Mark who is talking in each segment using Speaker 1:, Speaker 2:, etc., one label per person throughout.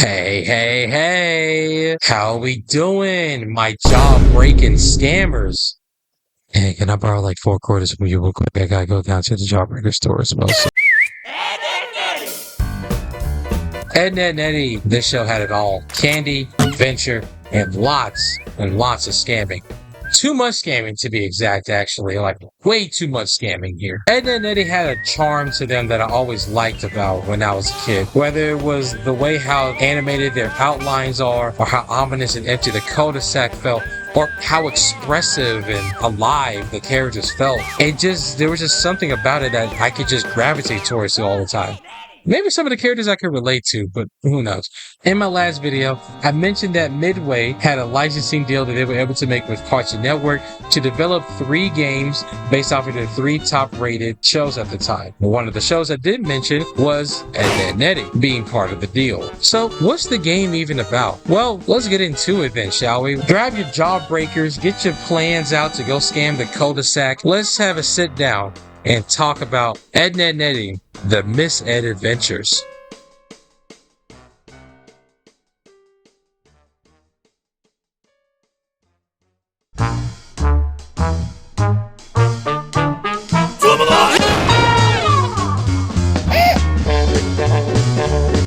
Speaker 1: Hey, how we doing, my jaw-breaking scammers? Hey, can I borrow like 4 quarters from you real quick? I gotta go down to the Jawbreaker store as well. Ed, Ed, and Eddy, this show had it all. Candy, adventure, and lots of scamming. Too much scamming, to be exact, actually. Like, way too much scamming here. Ed, and Eddy had a charm to them that I always liked about when I was a kid. Whether it was the way how animated their outlines are, or how ominous and empty the cul-de-sac felt, or how expressive and alive the characters felt. There was just something about it that I could just gravitate towards it all the time. Maybe some of the characters I could relate to, but who knows. In my last video, I mentioned that Midway had a licensing deal that they were able to make with Cartoon Network to develop 3 games based off of their 3 top-rated shows at the time. One of the shows I did mention was Ed, and Eddy being part of the deal. So what's the game even about? Well, let's get into it then, shall we? Grab your jawbreakers, get your plans out to go scam the cul-de-sac. Let's have a sit down and talk about Ed, and Eddy, the Mis-Edventures.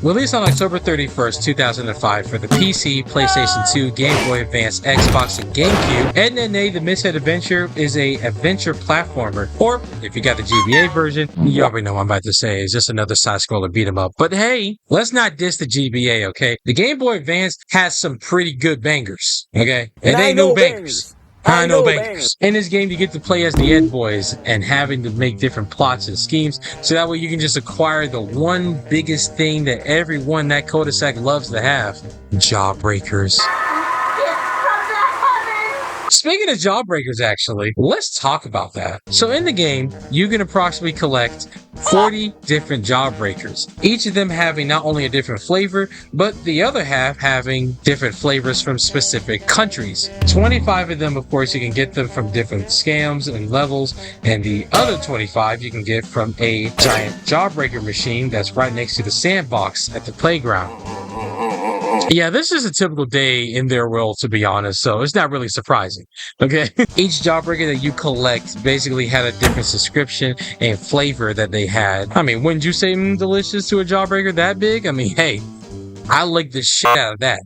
Speaker 1: Released on October 31st, 2005 for the PC, PlayStation 2, Game Boy Advance, Xbox, and GameCube, Ed, and Eddy, the Mis-Edventure is a adventure platformer. Or, if you got the GBA version, you already know what I'm about to say. It's just another side-scroller beat 'em up. But hey, let's not diss the GBA, okay? The Game Boy Advance has some pretty good bangers, okay? And they ain't no bangers. I know bangers. In this game, you get to play as the Ed Boys and having to make different plots and schemes, so that way you can just acquire the one biggest thing that everyone that cul-de-sac loves to have: jawbreakers. Speaking of jawbreakers, actually, let's talk about that. So in the game, you can approximately collect 40 different jawbreakers, each of them having not only a different flavor, but the other half having different flavors from specific countries. 25 of them, of course, you can get them from different scams and levels, and the other 25 you can get from a giant jawbreaker machine that's right next to the sandbox at the playground. Yeah, this is a typical day in their world, to be honest, so it's not really surprising, okay? Each jawbreaker that you collect basically had a different subscription and flavor that they had. I mean, wouldn't you say delicious to a jawbreaker that big? I mean, hey, I like the shit out of that.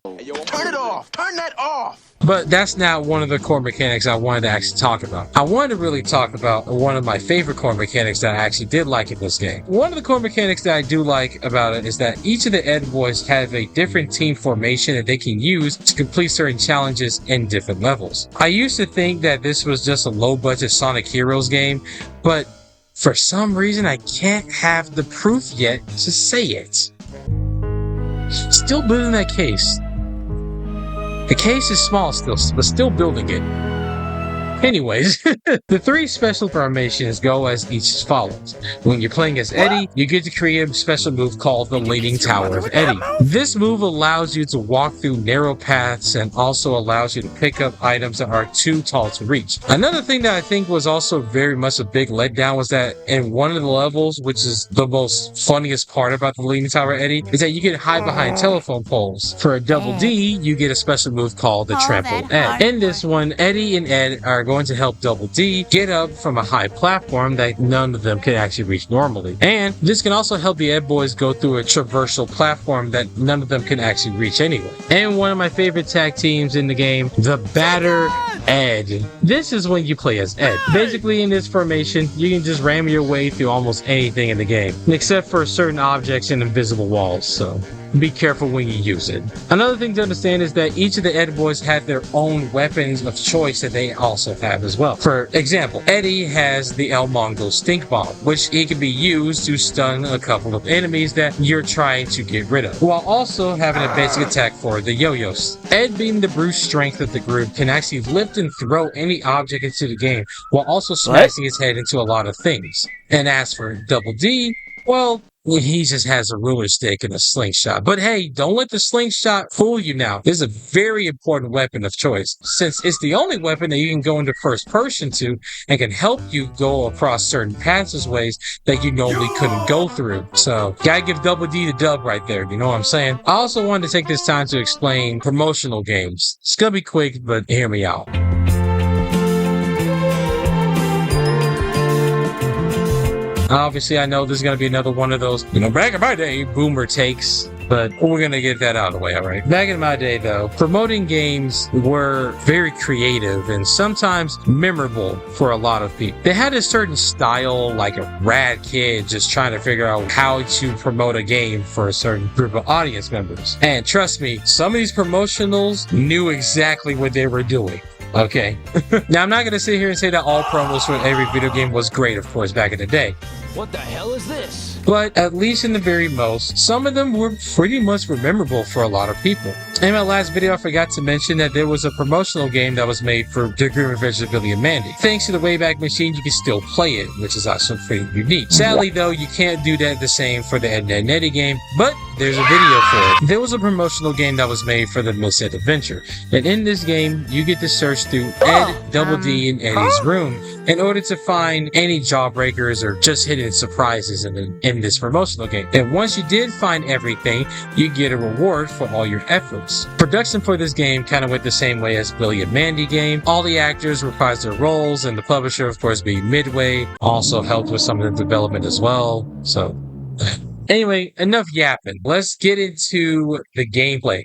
Speaker 2: Turn it off! Turn that off!
Speaker 1: But that's not one of the core mechanics I wanted to actually talk about. I wanted to really talk about one of my favorite core mechanics that I actually did like in this game. One of the core mechanics that I do like about it is that each of the Ed Boys have a different team formation that they can use to complete certain challenges in different levels. I used to think that this was just a low-budget Sonic Heroes game, but for some reason I can't have the proof yet to say it. Still building that case. The case is small still, but still building it. Anyways, the 3 special formations go as each as follows. When you're playing as Eddy, you get to create a special move called the Leaning Tower of Eddy. This move allows you to walk through narrow paths and also allows you to pick up items that are too tall to reach. Another thing that I think was also very much a big letdown was that in one of the levels, which is the most funniest part about the Leaning Tower of Eddy, is that you get hide behind telephone poles. For a double D, you get a special move called the Trample Ed. In this one, Eddy and Ed are going to help Double D get up from a high platform that none of them can actually reach normally. And this can also help the Ed Boys go through a traversal platform that none of them can actually reach anyway. And one of my favorite tag teams in the game, the Batter Ed. This is when you play as Ed. Basically, in this formation, you can just ram your way through almost anything in the game, except for certain objects and invisible walls, so be careful when you use it. Another thing to understand is that each of the Ed Boys have their own weapons of choice that they also have as well. For example, Eddy has the El Mongo Stink Bomb, which it can be used to stun a couple of enemies that you're trying to get rid of, while also having a basic attack for the Yo-Yos. Ed, being the brute strength of the group, can actually lift and throw any object into the game, while also smashing his head into a lot of things. And as for Double D, well, he just has a ruler stick and a slingshot. But hey, don't let the slingshot fool you now. This is a very important weapon of choice, since it's the only weapon that you can go into first person to and can help you go across certain passageways that you normally couldn't go through. So, gotta give Double D the dub right there, you know what I'm saying? I also wanted to take this time to explain promotional games. It's gonna be quick, but hear me out. Obviously, I know this is going to be another one of those, back in my day, boomer takes, but we're going to get that out of the way, all right? Back in my day, though, promoting games were very creative and sometimes memorable for a lot of people. They had a certain style, like a rad kid just trying to figure out how to promote a game for a certain group of audience members. And trust me, some of these promotionals knew exactly what they were doing. Okay. Now, I'm not going to sit here and say that all promos for every video game was great, of course, back in the day.
Speaker 2: What the hell is this?
Speaker 1: But at least in the very most, some of them were pretty much memorable for a lot of people. In my last video, I forgot to mention that there was a promotional game that was made for The Grim Adventures of Billy and Mandy. Thanks to the Wayback Machine, you can still play it, which is also pretty unique. Sadly, though, you can't do that the same for the Ed, and Eddy game, but there's a video for it. There was a promotional game that was made for the Mis-Edventures, and in this game, you get to search through Ed, Double D, and Eddy's room in order to find any jawbreakers or just hidden surprises in this promotional game. And once you did find everything, you get a reward for all your efforts. Production for this game kind of went the same way as Billy and Mandy game. All the actors reprised their roles, and the publisher, of course, being Midway, also helped with some of the development as well. So, anyway, enough yapping. Let's get into the gameplay.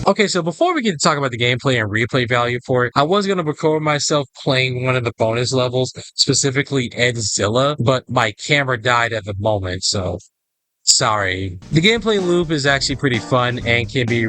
Speaker 1: Okay, so before we get to talk about the gameplay and replay value for it, I was going to record myself playing one of the bonus levels, specifically Edzilla, but my camera died at the moment, so sorry. The gameplay loop is actually pretty fun and can be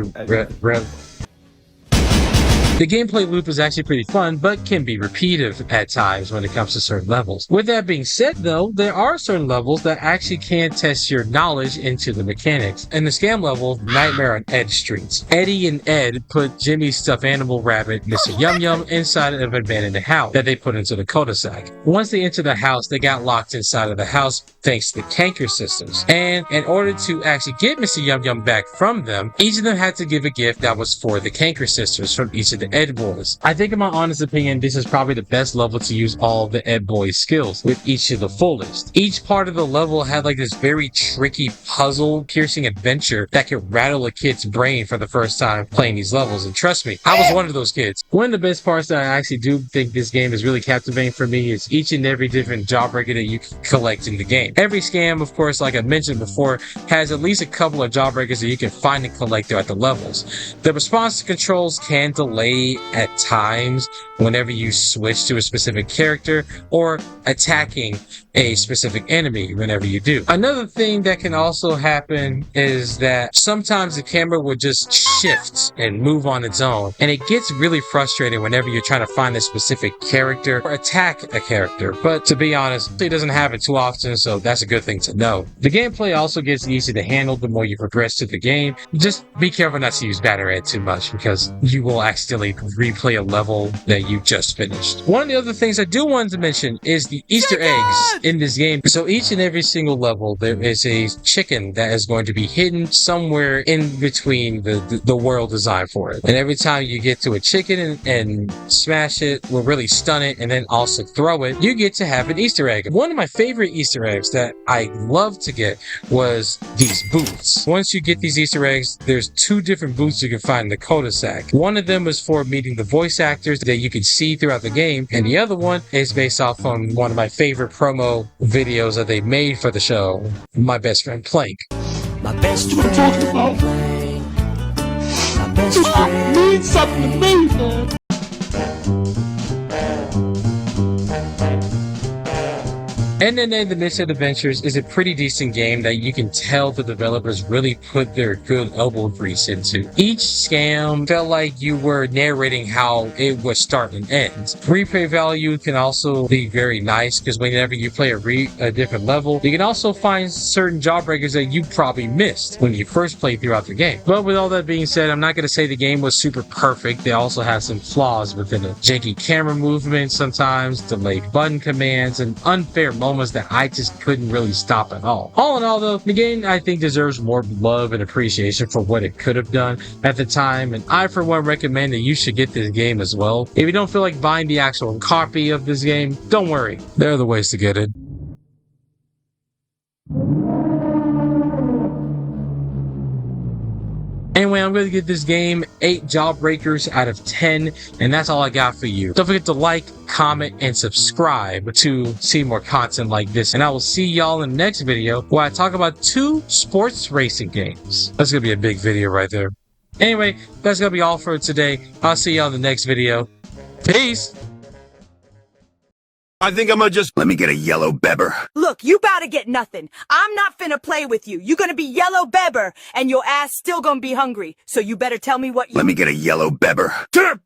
Speaker 1: The gameplay loop is actually pretty fun, but can be repetitive at times when it comes to certain levels. With that being said, though, there are certain levels that actually can test your knowledge into the mechanics. In the scam level, Nightmare on Ed Streets, Eddy and Ed put Jimmy's stuffed animal rabbit, Mr. Yum Yum, inside of an abandoned house that they put into the cul-de-sac. Once they enter the house, they got locked inside of the house thanks to the canker systems. And in order to actually get Mr. Yum Yum back from them, each of them had to give a gift that was for the canker sisters from each of the Ed boys. I think in my honest opinion, this is probably the best level to use all the Ed boys skills with each of the fullest. Each part of the level had like this very tricky puzzle piercing adventure that could rattle a kid's brain for the first time playing these levels. And trust me, I was one of those kids. One of the best parts that I actually do think this game is really captivating for me is each and every different jawbreaker that you can collect in the game. Every scam, of course, like I mentioned before, has at least a couple of jawbreakers that you can find and collect throughout the levels. The response to controls can delay at times whenever you switch to a specific character or attacking a specific enemy whenever you do. Another thing that can also happen is that sometimes the camera will just shift and move on its own, and it gets really frustrating whenever you're trying to find a specific character or attack a character. But to be honest, it doesn't happen too often, so that's a good thing to know. The gameplay also gets easy to handle the more you progress through the game. Just be careful not to use Batter Ed too much, because you will accidentally replay a level that you just finished. One of the other things I do want to mention is the Easter eggs in this game. So each and every single level, there is a chicken that is going to be hidden somewhere in between the world design for it. And every time you get to a chicken and smash it, will really stun it, and then also throw it, you get to have an Easter egg. One of my favorite Easter eggs that I love to get was these booths. Once you get these Easter eggs, there's two different booths you can find in the cul-de-sac. One of them is for meeting the voice actors that you can see throughout the game, and the other one is based off on one of my favorite promo videos that they made for the show, My Best Friend Plank.
Speaker 3: My best friend Plank. My best friend means something to me, man.
Speaker 1: And then the Mis-Edventures is a pretty decent game that you can tell the developers really put their good elbow grease into. Each scam felt like you were narrating how it would start and end. Replay value can also be very nice because whenever you play a different level, you can also find certain jawbreakers that you probably missed when you first played throughout the game. But with all that being said, I'm not going to say the game was super perfect. They also have some flaws within it. Janky camera movements sometimes, delayed button commands, and unfair moments that I just couldn't really stop at all. All in all though, the game I think deserves more love and appreciation for what it could have done at the time, and I for one recommend that you should get this game as well. If you don't feel like buying the actual copy of this game, don't worry, there are the ways to get it. Anyway, I'm going to give this game 8 jawbreakers out of 10, and that's all I got for you. Don't forget to like, comment, and subscribe to see more content like this, and I will see y'all in the next video where I talk about 2 sports racing games. That's going to be a big video right there. Anyway, that's going to be all for today. I'll see y'all in the next video. Peace!
Speaker 4: I think I'm gonna just let me get a yellow bebber.
Speaker 5: Look, you bout to get nothing. I'm not finna play with you. You gonna be yellow bebber, and your ass still gonna be hungry. So you better tell me what you—
Speaker 4: Let me get a yellow bebber. To the